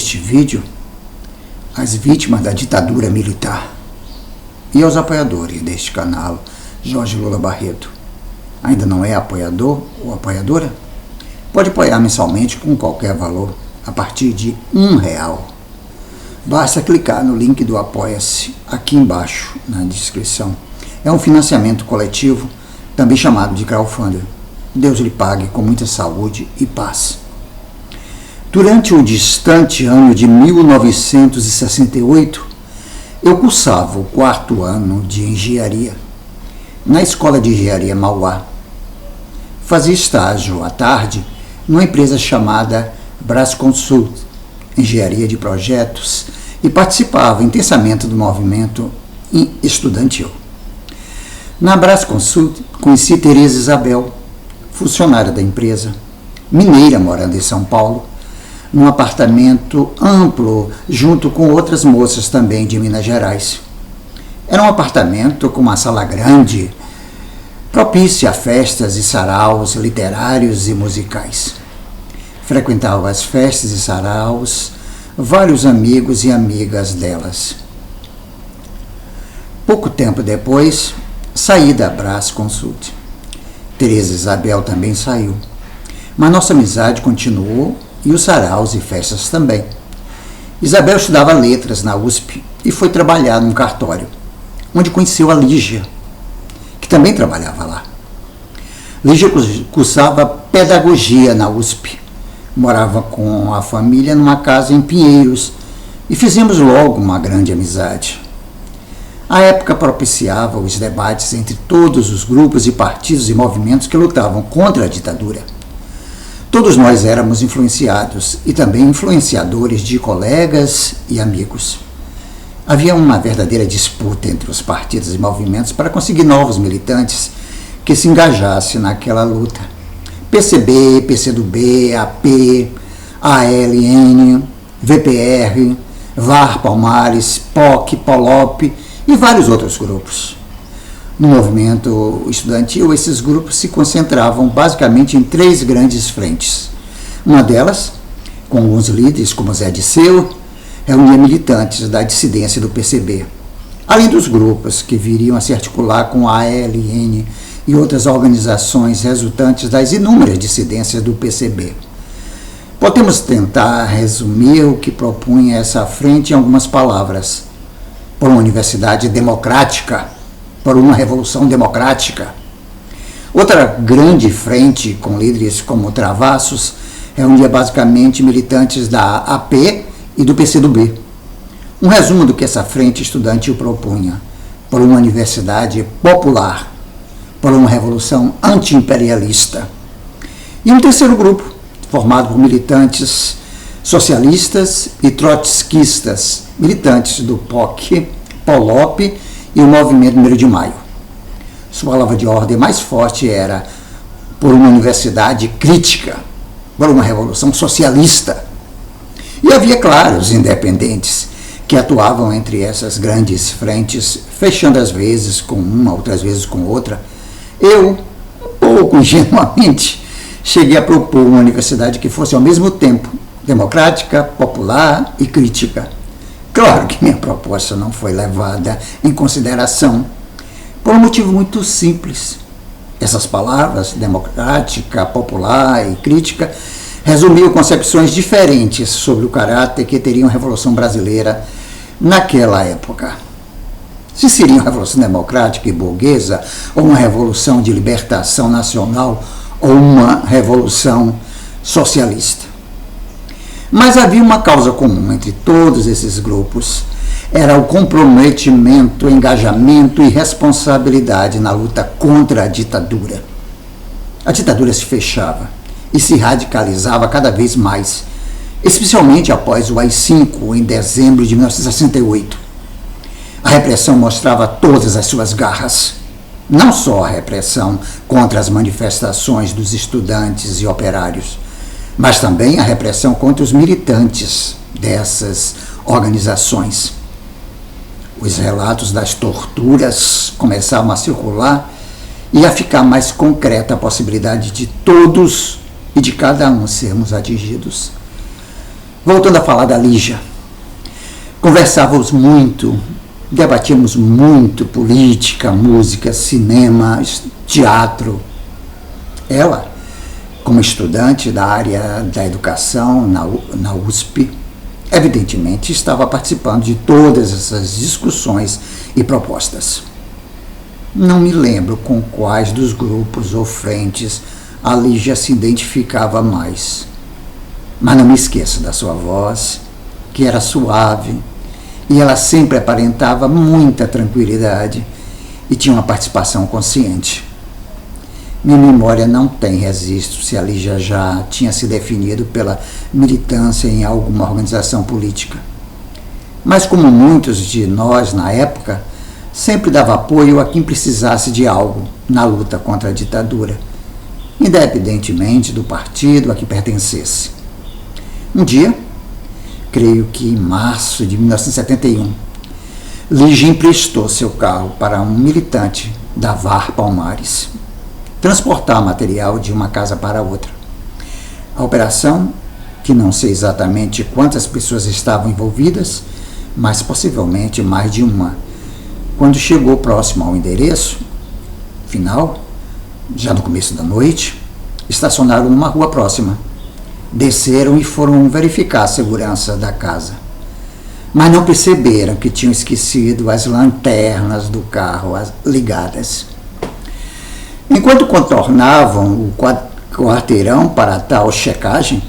deste vídeo às vítimas da ditadura militar e aos apoiadores deste canal, Jorge Lula Barreto. Ainda não é apoiador ou apoiadora? Pode apoiar mensalmente com qualquer valor, a partir de R$1. Basta clicar no link do Apoia-se aqui embaixo na descrição. É um financiamento coletivo, também chamado de crowdfunding. Deus lhe pague com muita saúde e paz. Durante o distante ano de 1968, eu cursava o 4º ano de engenharia na Escola de Engenharia Mauá. Fazia estágio à tarde numa empresa chamada Brasconsult, Engenharia de Projetos, e participava intensamente do movimento estudantil. Na Brasconsult, conheci Tereza Isabel, funcionária da empresa, mineira morando em São Paulo, num apartamento amplo, junto com outras moças também de Minas Gerais. Era um apartamento com uma sala grande, propícia a festas e saraus literários e musicais. Frequentava as festas e saraus vários amigos e amigas delas. Pouco tempo depois, saí da Brasconsult. Tereza Isabel também saiu, mas nossa amizade continuou e os saraus e festas também. Isabel estudava letras na USP e foi trabalhar num cartório, onde conheceu a Lígia, que também trabalhava lá. Lígia cursava pedagogia na USP, morava com a família numa casa em Pinheiros e fizemos logo uma grande amizade. A época propiciava os debates entre todos os grupos e partidos e movimentos que lutavam contra a ditadura. Todos nós éramos influenciados e também influenciadores de colegas e amigos. Havia uma verdadeira disputa entre os partidos e movimentos para conseguir novos militantes que se engajassem naquela luta. PCB, PCdoB, AP, ALN, VPR, VAR Palmares, POC, POLOP e vários outros grupos. No movimento estudantil, esses grupos se concentravam basicamente em 3 grandes frentes. Uma delas, com alguns líderes como Zé Disseu, reunia militantes da dissidência do PCB, além dos grupos que viriam a se articular com a ALN e outras organizações resultantes das inúmeras dissidências do PCB. Podemos tentar resumir o que propunha essa frente em algumas palavras: por uma universidade democrática, por uma revolução democrática. Outra grande frente, com líderes como Travassos, reunia basicamente militantes da AP e do PCdoB. Um resumo do que essa frente estudantil propunha: por uma universidade popular, por uma revolução anti-imperialista. E um terceiro grupo, formado por militantes socialistas e trotskistas, militantes do POC, POLOP e o Movimento 1º de Maio. Sua palavra de ordem mais forte era por uma universidade crítica, por uma revolução socialista. E havia, claro, os independentes, que atuavam entre essas grandes frentes, fechando às vezes com uma, outras vezes com outra. Eu, um pouco ingenuamente, cheguei a propor uma universidade que fosse ao mesmo tempo democrática, popular e crítica. Claro que minha proposta não foi levada em consideração, por um motivo muito simples. Essas palavras, democrática, popular e crítica, resumiam concepções diferentes sobre o caráter que teria uma Revolução Brasileira naquela época. Se seria uma revolução democrática e burguesa, ou uma revolução de libertação nacional, ou uma revolução socialista. Mas havia uma causa comum entre todos esses grupos: era o comprometimento, engajamento e responsabilidade na luta contra a ditadura. A ditadura se fechava e se radicalizava cada vez mais, especialmente após o AI-5, em dezembro de 1968. A repressão mostrava todas as suas garras. Não só a repressão contra as manifestações dos estudantes e operários, mas também a repressão contra os militantes dessas organizações. Os relatos das torturas começavam a circular e a ficar mais concreta a possibilidade de todos e de cada um sermos atingidos. Voltando a falar da Lígia, conversávamos muito, debatíamos muito política, música, cinema, teatro. Ela, como estudante da área da educação na USP, evidentemente estava participando de todas essas discussões e propostas. Não me lembro com quais dos grupos ou frentes a Lígia se identificava mais, mas não me esqueço da sua voz, que era suave, e ela sempre aparentava muita tranquilidade e tinha uma participação consciente. Minha memória não tem registro se a Lígia já tinha se definido pela militância em alguma organização política. Mas como muitos de nós na época, sempre dava apoio a quem precisasse de algo na luta contra a ditadura, independentemente do partido a que pertencesse. Um dia, creio que em março de 1971, Lígia emprestou seu carro para um militante da VAR Palmares transportar material de uma casa para outra. A operação, que não sei exatamente quantas pessoas estavam envolvidas, mas possivelmente mais de uma, quando chegou próximo ao endereço final, já no começo da noite, estacionaram numa rua próxima. Desceram e foram verificar a segurança da casa, mas não perceberam que tinham esquecido as lanternas do carro ligadas. Enquanto contornavam o quarteirão para tal checagem,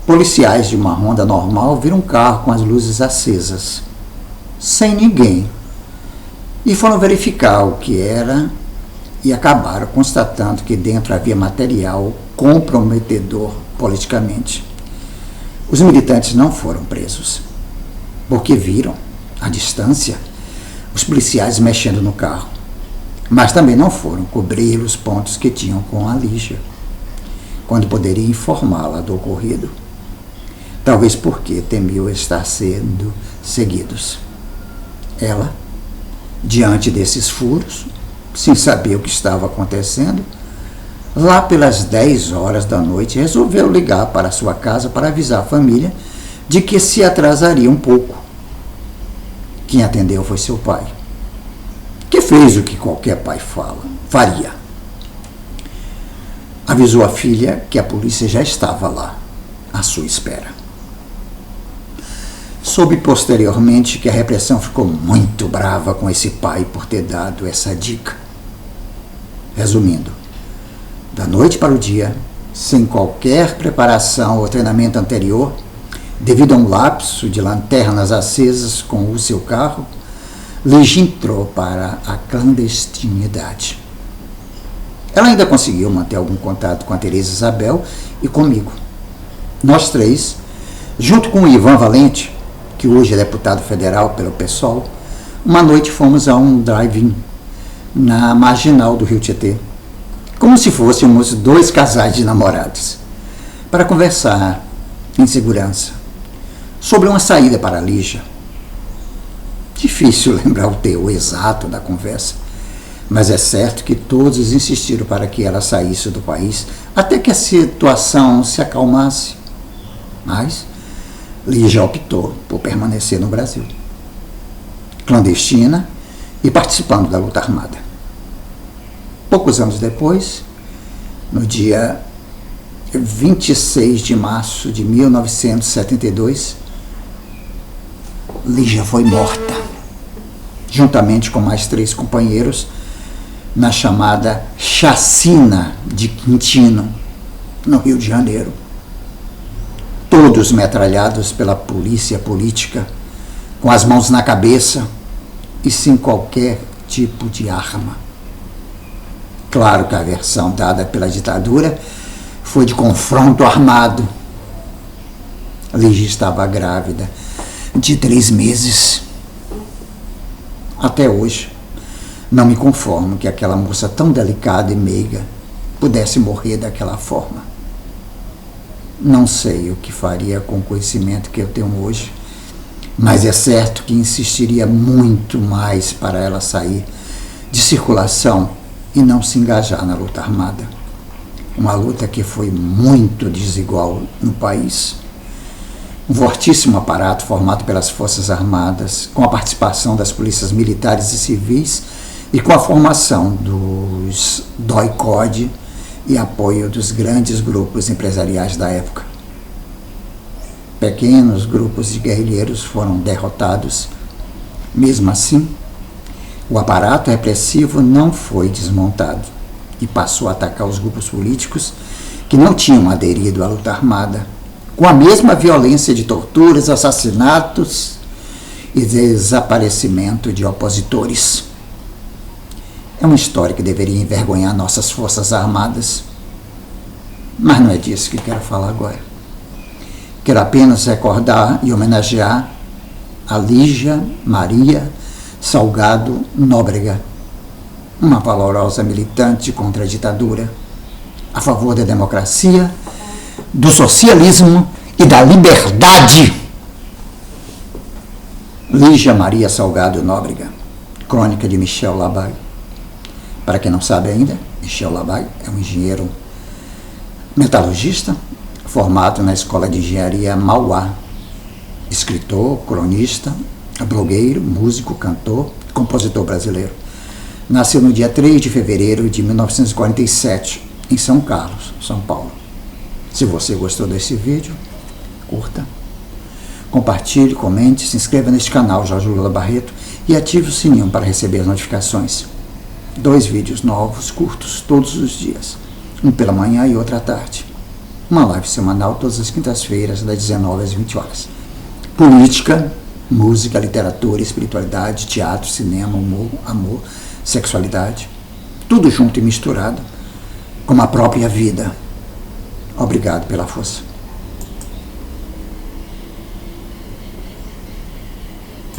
policiais de uma ronda normal viram um carro com as luzes acesas, sem ninguém, e foram verificar o que era e acabaram constatando que dentro havia material comprometedor politicamente. Os militantes não foram presos, porque viram, à distância, os policiais mexendo no carro, mas também não foram cobrir os pontos que tinham com a Lígia, quando poderia informá-la do ocorrido, talvez porque temiam estar sendo seguidos. Ela, diante desses furos, sem saber o que estava acontecendo, lá pelas 10 horas da noite, resolveu ligar para sua casa para avisar a família de que se atrasaria um pouco. Quem atendeu foi seu pai, que fez o que qualquer pai faria. Avisou a filha que a polícia já estava lá, à sua espera. Soube posteriormente que a repressão ficou muito brava com esse pai por ter dado essa dica. Resumindo, da noite para o dia, sem qualquer preparação ou treinamento anterior, devido a um lapso de lanternas acesas com o seu carro, Lígia entrou para a clandestinidade. Ela ainda conseguiu manter algum contato com a Tereza Isabel e comigo. Nós três, junto com o Ivan Valente, que hoje é deputado federal pelo PSOL, uma noite fomos a um drive-in na marginal do Rio Tietê, como se fôssemos dois casais de namorados, para conversar em segurança sobre uma saída para a Lígia. Difícil lembrar o teor exato da conversa, mas é certo que todos insistiram para que ela saísse do país até que a situação se acalmasse. Mas Lígia optou por permanecer no Brasil, clandestina e participando da luta armada. Poucos anos depois, no dia 26 de março de 1972, Lígia foi morta, juntamente com mais 3 companheiros, na chamada Chacina de Quintino, no Rio de Janeiro. Todos metralhados pela polícia política, com as mãos na cabeça e sem qualquer tipo de arma. Claro que a versão dada pela ditadura foi de confronto armado. Lígia estava grávida de 3 meses. Até hoje, não me conformo que aquela moça tão delicada e meiga pudesse morrer daquela forma. Não sei o que faria com o conhecimento que eu tenho hoje, mas é certo que insistiria muito mais para ela sair de circulação e não se engajar na luta armada. Uma luta que foi muito desigual no país. Um fortíssimo aparato formado pelas Forças Armadas, com a participação das polícias militares e civis e com a formação dos DOI-CODE e apoio dos grandes grupos empresariais da época. Pequenos grupos de guerrilheiros foram derrotados. Mesmo assim, o aparato repressivo não foi desmontado e passou a atacar os grupos políticos que não tinham aderido à luta armada, com a mesma violência de torturas, assassinatos e desaparecimento de opositores. É uma história que deveria envergonhar nossas Forças Armadas, mas não é disso que quero falar agora. Quero apenas recordar e homenagear a Lígia Maria Salgado Nóbrega, uma valorosa militante contra a ditadura, a favor da democracia, do socialismo e da liberdade. Lígia Maria Salgado Nóbrega, crônica de Michel Labaille. Para quem não sabe ainda, Michel Labaille é um engenheiro metalurgista formado na Escola de Engenharia Mauá, escritor, cronista, blogueiro, músico, cantor, compositor brasileiro. Nasceu no dia 3 de fevereiro de 1947, em São Carlos, São Paulo. Se você gostou desse vídeo, curta, compartilhe, comente, se inscreva neste canal Jorge Lula Barreto e ative o sininho para receber as notificações. 2 vídeos novos, curtos, todos os dias. Um pela manhã e outro à tarde. Uma live semanal todas as quintas-feiras, das 19 às 20 horas. Política, música, literatura, espiritualidade, teatro, cinema, humor, amor, sexualidade. Tudo junto e misturado, como a própria vida. Obrigado pela força.